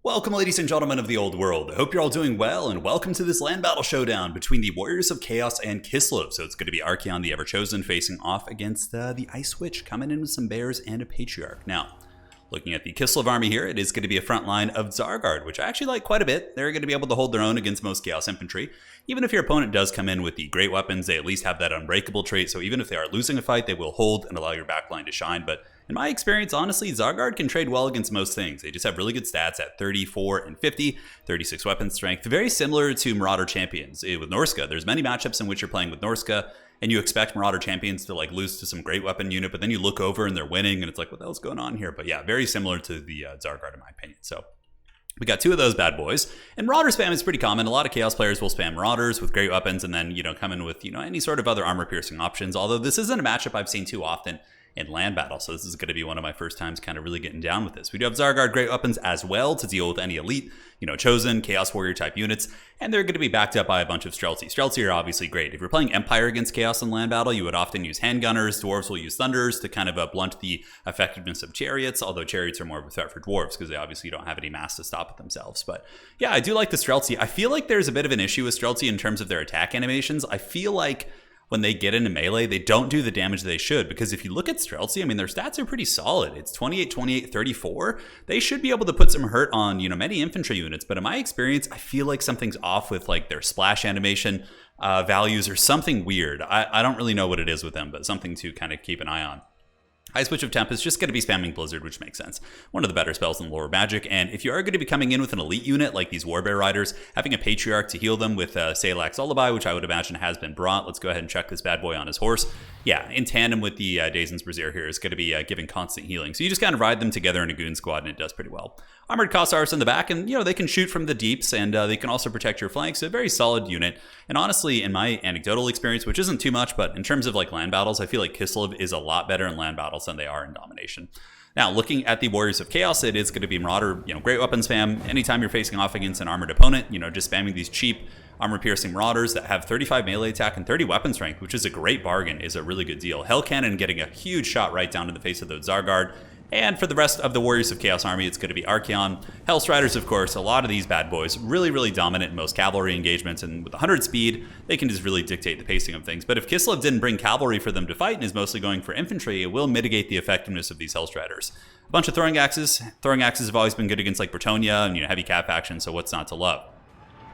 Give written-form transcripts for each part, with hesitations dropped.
Welcome, ladies and gentlemen of the old world. I hope you're all doing well, and welcome to this land battle showdown between the Warriors of Chaos and Kislev. So it's going to be Archaon, the EVERCHOSEN, facing off against the Ice Witch, coming in with some bears and a Patriarch. Now, looking at the Kislev army here, it is going to be a front line of Zargard, which I actually like quite a bit. They're going to be able to hold their own against most Chaos Infantry. Even if your opponent does come in with the great weapons, they at least have that unbreakable trait, so even if they are losing a fight, they will hold and allow your backline to shine. But in my experience, honestly, Zargard can trade well against most things. They just have really good stats at 34 and 50, 36 weapon strength, very similar to Marauder Champions. With Norska, there's many matchups in which you're playing with Norska, and you expect Marauder Champions to lose to some great weapon unit, but then you look over and they're winning, and it's like, what the hell's going on here? But yeah, very similar to the Zargard in my opinion. So we got two of those bad boys, and Marauder spam is pretty common. A lot of Chaos players will spam Marauders with great weapons and then, come in with, any sort of other armor-piercing options, although this isn't a matchup I've seen too often in land battle, so this is going to be one of my first times kind of really getting down with this. We do have Zargard great weapons as well to deal with any elite, chosen Chaos Warrior type units, and they're going to be backed up by a bunch of Streltsy. Streltsy are obviously great. If you're playing Empire against Chaos in land battle, you would often use handgunners. Dwarves will use Thunders to kind of blunt the effectiveness of Chariots, although Chariots are more of a threat for Dwarves because they obviously don't have any mass to stop it themselves. But yeah, I do like the Streltsy. I feel like there's a bit of an issue with Streltsy in terms of their attack animations. I feel like when they get into melee, they don't do the damage they should, because if you look at Streltsy, their stats are pretty solid. It's 28, 28, 34. They should be able to put some hurt on, many infantry units, but in my experience, I feel like something's off with their splash animation values or something weird. I don't really know what it is with them, but something to kind of keep an eye on. Ice Witch of Tempest just going to be spamming Blizzard, which makes sense. One of the better spells in lore Magic, and if you are going to be coming in with an elite unit like these Warbear Riders, having a Patriarch to heal them with Salak's Lullaby, which I would imagine has been brought. Let's go ahead and check this bad boy on his horse. Yeah, in tandem with the Dazen's Brazier here is going to be giving constant healing. So you just kind of ride them together in a goon squad, and it does pretty well. Armored Kossars in the back, and they can shoot from the deeps, and they can also protect your flanks. A very solid unit. And honestly, in my anecdotal experience, which isn't too much, but in terms of land battles, I feel like Kislev is a lot better in land battles than they are in domination. Now, looking at the Warriors of Chaos, it is going to be Marauder, great weapon spam. Anytime you're facing off against an armored opponent, just spamming these cheap armor-piercing Marauders that have 35 melee attack and 30 weapon strength, which is a great bargain, is a really good deal. Hell Cannon getting a huge shot right down to the face of the Zargard. And for the rest of the Warriors of Chaos army, it's going to be Archaon. Hellstriders, of course, a lot of these bad boys, really, really dominant in most cavalry engagements, and with 100 speed, they can just really dictate the pacing of things. But if Kislev didn't bring cavalry for them to fight and is mostly going for infantry, it will mitigate the effectiveness of these Hellstriders. A bunch of throwing axes. Throwing axes have always been good against Bretonnia and heavy cap action, so what's not to love?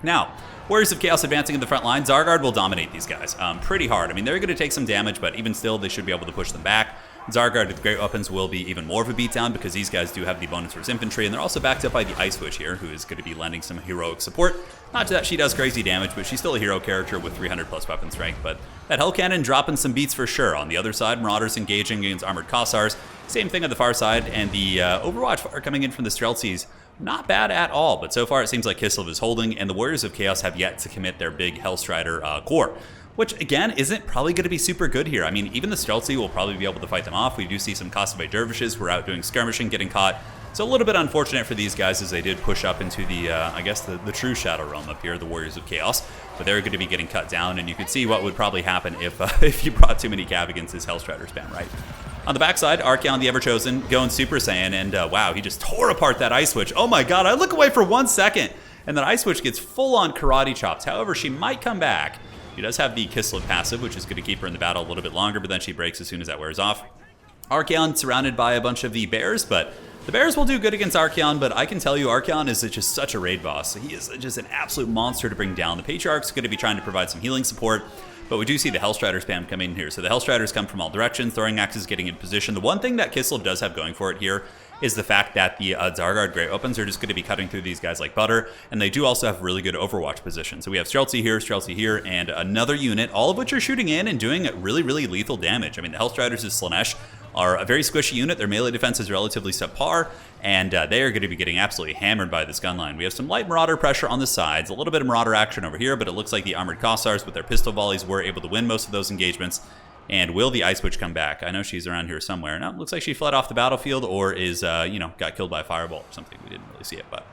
Now, Warriors of Chaos advancing in the front line, Zargard will dominate these guys pretty hard. They're going to take some damage, but even still, they should be able to push them back. Zargard with great weapons will be even more of a beatdown because these guys do have the bonus for his infantry, and they're also backed up by the Ice Witch here, who is going to be lending some heroic support. Not that she does crazy damage, but she's still a hero character with 300 plus weapon strength. But that Hell Cannon dropping some beats for sure. On the other side, Marauders engaging against Armored Kossars. Same thing on the far side, and the Overwatch fire coming in from the Streltsies. Not bad at all, but so far it seems like Kislev is holding, and the Warriors of Chaos have yet to commit their big Hellstrider core, which again isn't probably going to be super good here. Even the Streltsy will probably be able to fight them off. We do see some Kosovo Dervishes who are out doing skirmishing, getting caught. So a little bit unfortunate for these guys as they did push up into the, the true Shadow Realm up here, the Warriors of Chaos. But they're going to be getting cut down, and you could see what would probably happen if you brought too many cav against this Hellstrider spam, right? On the backside, Archaon, the EVERCHOSEN, going Super Saiyan, and wow, he just tore apart that Ice Witch. Oh my god, I look away for 1 second, and that Ice Witch gets full-on karate chops. However, she might come back. She does have the Kislev passive, which is going to keep her in the battle a little bit longer, but then she breaks as soon as that wears off. Archaon surrounded by a bunch of the bears, but the bears will do good against Archaon, but I can tell you Archaon is just such a raid boss. He is just an absolute monster to bring down. The Patriarch's going to be trying to provide some healing support, but we do see the Hellstrider spam come in here. So the Hellstriders come from all directions, throwing axes getting in position. The one thing that Kislev does have going for it here is the fact that the Zargard great weapons are just going to be cutting through these guys like butter, and they do also have really good Overwatch position. So we have Streltsy here, and another unit, all of which are shooting in and doing really, really lethal damage. The Hellstriders is Slanesh are a very squishy unit. Their melee defense is relatively subpar, and they are going to be getting absolutely hammered by this gun line. We have some light Marauder pressure on the sides, a little bit of Marauder action over here, but it looks like the Armored Kossars with their pistol volleys were able to win most of those engagements. And will the Ice Witch come back? I know she's around here somewhere. Now, it looks like she fled off the battlefield or is, got killed by a firebolt or something. We didn't really see it, but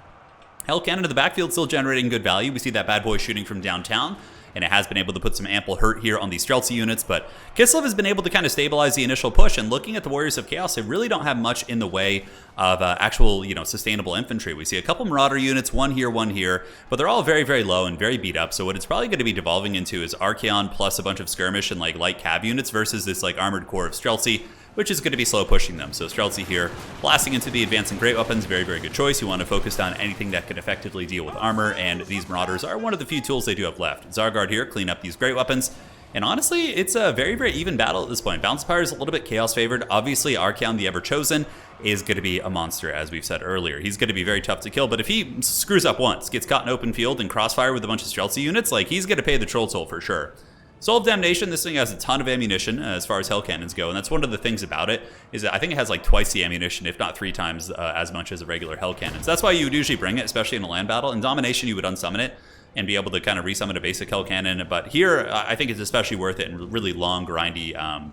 Hell Cannon in the backfield still generating good value. We see that bad boy shooting from downtown, and it has been able to put some ample hurt here on these Streltsy units, but Kislev has been able to kind of stabilize the initial push, and looking at the Warriors of Chaos, they really don't have much in the way of actual, sustainable infantry. We see a couple Marauder units, one here, but they're all very, very low and very beat up, so what it's probably going to be devolving into is Archaon plus a bunch of skirmish and like light cav units versus this like armored core of Streltsy, which is going to be slow pushing them. So Streltsy here, blasting into the advancing great weapons, very, very good choice. You want to focus on anything that can effectively deal with armor, and these Marauders are one of the few tools they do have left. Zargard here, clean up these great weapons, and honestly, it's a very, very even battle at this point. Bounce Power is a little bit Chaos favored. Obviously, Archaon, the Everchosen, is going to be a monster, as we've said earlier. He's going to be very tough to kill, but if he screws up once, gets caught in open field and crossfire with a bunch of Streltsy units, like, he's going to pay the troll toll for sure. Soul of Damnation, this thing has a ton of ammunition as far as Hell Cannons go, and that's one of the things about it, is that I think it has like twice the ammunition, if not 3 times as much as a regular Hell Cannon. So that's why you would usually bring it, especially in a land battle. In Domination, you would unsummon it and be able to kind of resummon a basic Hell Cannon, but here, I think it's especially worth it in really long, grindy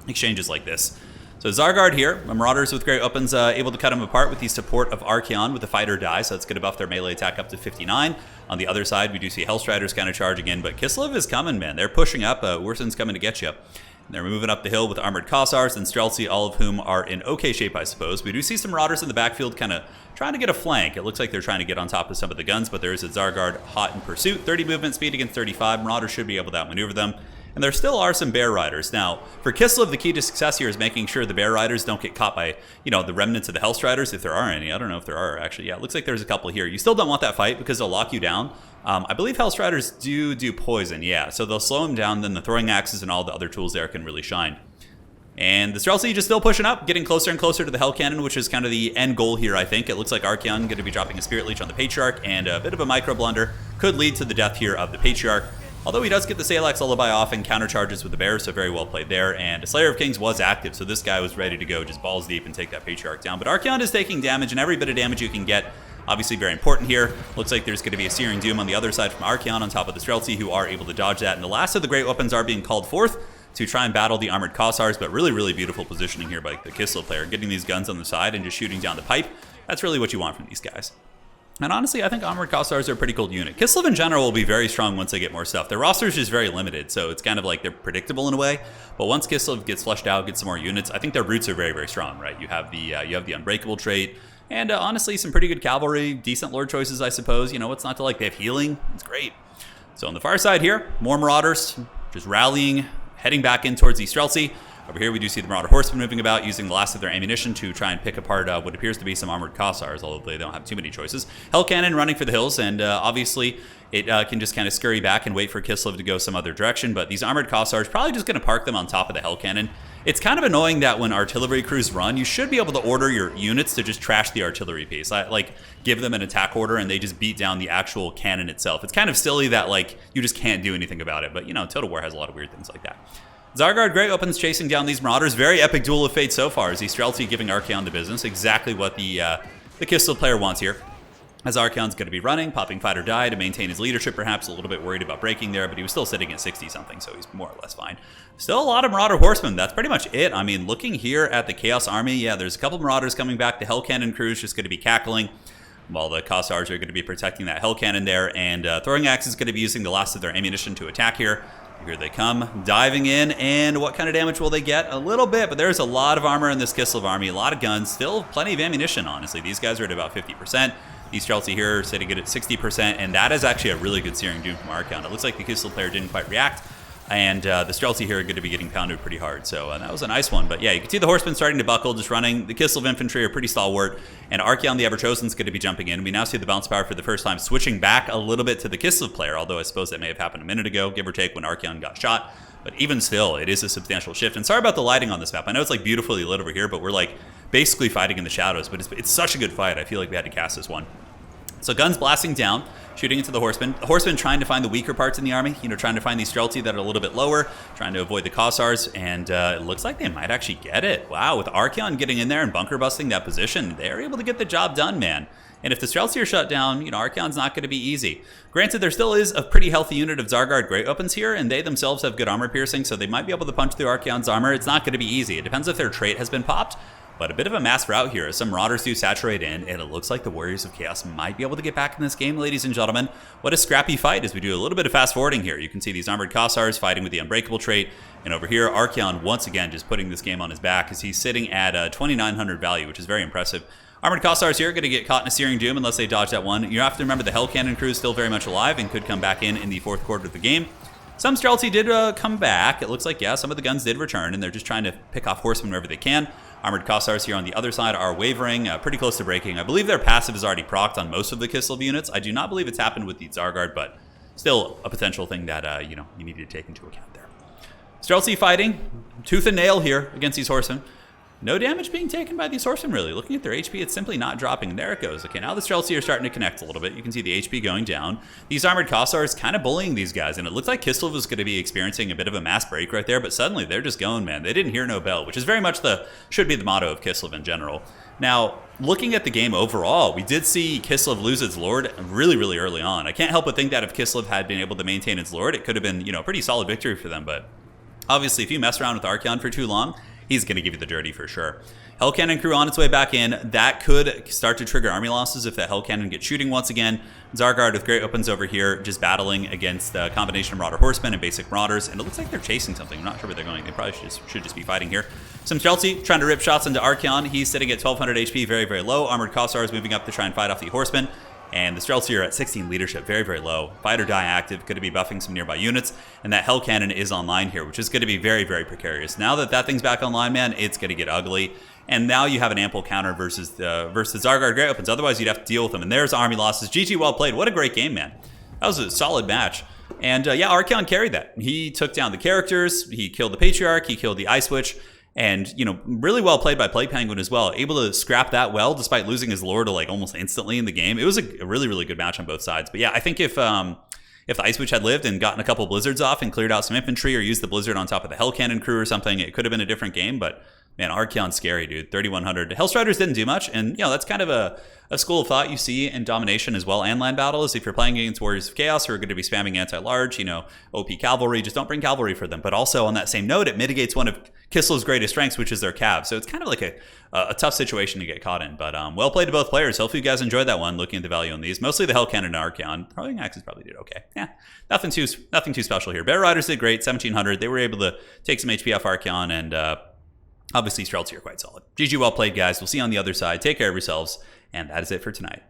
exchanges like this. So Zargard here, Marauders with great weapons, able to cut him apart with the support of Archaon with the Fight or Die, so that's going to buff their melee attack up to 59. On the other side, we do see Hellstriders kind of charging in, but Kislev is coming, man. They're pushing up. Ursen's coming to get you. They're moving up the hill with Armored Kossars and Streltsy, all of whom are in okay shape, I suppose. We do see some Marauders in the backfield kind of trying to get a flank. It looks like they're trying to get on top of some of the guns, but there is a Zargard hot in pursuit. 30 movement speed against 35. Marauders should be able to outmaneuver them. And there still are some Bear Riders. Now, for Kislev, the key to success here is making sure the Bear Riders don't get caught by, the remnants of the Hellstriders, if there are any. I don't know if there are, actually. Yeah, it looks like there's a couple here. You still don't want that fight because they'll lock you down. I believe Hellstriders do poison, yeah. So they'll slow them down, then the throwing axes and all the other tools there can really shine. And the Streltsy just still pushing up, getting closer and closer to the Hell Cannon, which is kind of the end goal here, I think. It looks like Archaon going to be dropping a Spirit Leech on the Patriarch, and a bit of a micro blunder could lead to the death here of the Patriarch. Although he does get the Salax Lullaby off and countercharges with the Bear, so very well played there. And Slayer of Kings was active, so this guy was ready to go just balls deep and take that Patriarch down. But Archaon is taking damage, and every bit of damage you can get, obviously very important here. Looks like there's going to be a Searing Doom on the other side from Archaon on top of the Streltsy, who are able to dodge that. And the last of the great weapons are being called forth to try and battle the Armored Kossars, but really, really beautiful positioning here by the Kislev player. Getting these guns on the side and just shooting down the pipe. That's really what you want from these guys. And honestly, I think Armored Kossars are a pretty cool unit. Kislev in general will be very strong once they get more stuff. Their roster is just very limited, so it's kind of like they're predictable in a way. But once Kislev gets fleshed out, gets some more units, I think their roots are very, very strong, right? You have the Unbreakable trait, and honestly, some pretty good cavalry, decent lord choices, I suppose. It's not to like they have healing. It's great. So on the far side here, more Marauders, just rallying, heading back in towards the Streltsy. Over here, we do see the Marauder Horsemen moving about, using the last of their ammunition to try and pick apart what appears to be some Armored Kossars, although they don't have too many choices. Hell Cannon running for the hills, and obviously it can just kind of scurry back and wait for Kislev to go some other direction, but these Armored Kossars probably just going to park them on top of the Hell Cannon. It's kind of annoying that when artillery crews run, you should be able to order your units to just trash the artillery piece. Like, give them an attack order and they just beat down the actual cannon itself. It's kind of silly that, like, you just can't do anything about it, but, Total War has a lot of weird things like that. Zargard, great weapons chasing down these Marauders. Very epic duel of fate so far. As the Streltsy giving Archaon the business. Exactly what the Kislev player wants here. As Archaon's going to be running, popping Fight or Die to maintain his leadership, perhaps a little bit worried about breaking there, but he was still sitting at 60-something, so he's more or less fine. Still a lot of Marauder Horsemen. That's pretty much it. I mean, looking here at the Chaos Army, yeah, there's a couple Marauders coming back. The Hell Cannon crew's just going to be cackling, while the Kossars are going to be protecting that Hell Cannon there, and Throwing Axe is going to be using the last of their ammunition to attack here. Here they come, diving in, and what kind of damage will they get? A little bit, but there's a lot of armor in this Kislev army, a lot of guns, still plenty of ammunition, honestly. These guys are at about 50%. These Streltsy here are sitting at 60%, and that is actually a really good Searing Doom from Archaon. It looks like the Kislev player didn't quite react, and the Streltsy here are going to be getting pounded pretty hard, so that was a nice one. But yeah, you can see the Horsemen starting to buckle, just running. The Kislev infantry are pretty stalwart, and Archaon the Everchosen is going to be jumping in. We now see the bounce power for the first time switching back a little bit to the Kislev player, although I suppose that may have happened a minute ago, give or take, when Archaon got shot. But even still, it is a substantial shift. And sorry about the lighting on this map. I know it's like beautifully lit over here, but we're like basically fighting in the shadows. But it's such a good fight. I feel like we had to cast this one. So guns blasting down, shooting into the Horsemen. The Horsemen trying to find the weaker parts in the army, trying to find these Streltsy that are a little bit lower, trying to avoid the Kossars, and it looks like they might actually get it. Wow, with Archaon getting in there and bunker busting that position, they're able to get the job done, man. And if the Streltsy are shut down, Archaon's not going to be easy. Granted, there still is a pretty healthy unit of Zargard great weapons here, and they themselves have good armor piercing, so they might be able to punch through Archaon's armor. It's not going to be easy. It depends if their trait has been popped. But a bit of a mass rout here as some Marauders do saturate in, and it looks like the Warriors of Chaos might be able to get back in this game, ladies and gentlemen. What a scrappy fight as we do a little bit of fast forwarding here. You can see these Armored Kossars fighting with the Unbreakable trait, and over here, Archaon once again just putting this game on his back as he's sitting at 2,900 value, which is very impressive. Armored Kossars here are going to get caught in a Searing Doom unless they dodge that one. You have to remember the Hell Cannon crew is still very much alive and could come back in the fourth quarter of the game. Some Streltsy did come back. It looks like, yeah, some of the guns did return, and they're just trying to pick off Horsemen wherever they can. Armored Kossars here on the other side are wavering, pretty close to breaking. I believe their passive is already procced on most of the Kislev units. I do not believe it's happened with the Zargard, but still a potential thing that, you need to take into account there. Streltsy fighting, tooth and nail here against these Horsemen. No damage being taken by these Horsemen, really. Looking at their HP, it's simply not dropping. There it goes. Okay, now the Streltsy are starting to connect a little bit. You can see the HP going down. These Armored Kossars kind of bullying these guys, and it looks like Kislev was going to be experiencing a bit of a mass break right there, but suddenly they're just going, man. They didn't hear no bell, which is very much should be the motto of Kislev in general. Now, looking at the game overall, we did see Kislev lose its Lord really, really early on. I can't help but think that if Kislev had been able to maintain its Lord, it could have been, a pretty solid victory for them, but obviously, if you mess around with Archaon for too long, he's going to give you the dirty for sure. Hell Cannon crew on its way back in. That could start to trigger army losses if that Hell Cannon gets shooting once again. Zargard with great opens over here, just battling against the combination of Marauder Horsemen and basic Marauders. And it looks like they're chasing something. I'm not sure where they're going. They probably should just be fighting here. Some Streltsy trying to rip shots into Archaon. He's sitting at 1200 HP, very, very low. Armored Kossars moving up to try and fight off the Horsemen. And the Streltsy are at 16 leadership, very, very low. Fight or die active, going to be buffing some nearby units. And that Hell Cannon is online here, which is going to be very, very precarious. Now that thing's back online, man, it's going to get ugly. And now you have an ample counter versus the Zargard Great Opens. Otherwise, you'd have to deal with them. And there's army losses. GG, well played. What a great game, man. That was a solid match. And yeah, Archaon carried that. He took down the characters. He killed the Patriarch. He killed the Ice Witch. And, really well played by Play Penguin as well. Able to scrap that well, despite losing his lore to almost instantly in the game. It was a really, really good match on both sides. But yeah, I think if the Ice Witch had lived and gotten a couple Blizzards off and cleared out some infantry or used the Blizzard on top of the Hell Cannon crew or something, it could have been a different game. But man, Archaon's scary, dude. 3,100. Hellstriders didn't do much. And, that's kind of a school of thought you see in Domination as well and land battles. If you're playing against Warriors of Chaos who are going to be spamming anti-large, OP cavalry, just don't bring cavalry for them. But also on that same note, it mitigates one of Kislev's greatest strengths, which is their cav. So it's kind of like a tough situation to get caught in. But well played to both players. Hopefully you guys enjoyed that one, looking at the value on these. Mostly the Hell Cannon and Archaon. Throwing Axes probably did okay. Yeah, nothing too special here. Bear Riders did great, 1,700. They were able to take some HP off Archaon, and obviously Streltsy are quite solid. GG, well played, guys. We'll see you on the other side. Take care of yourselves, and that is it for tonight.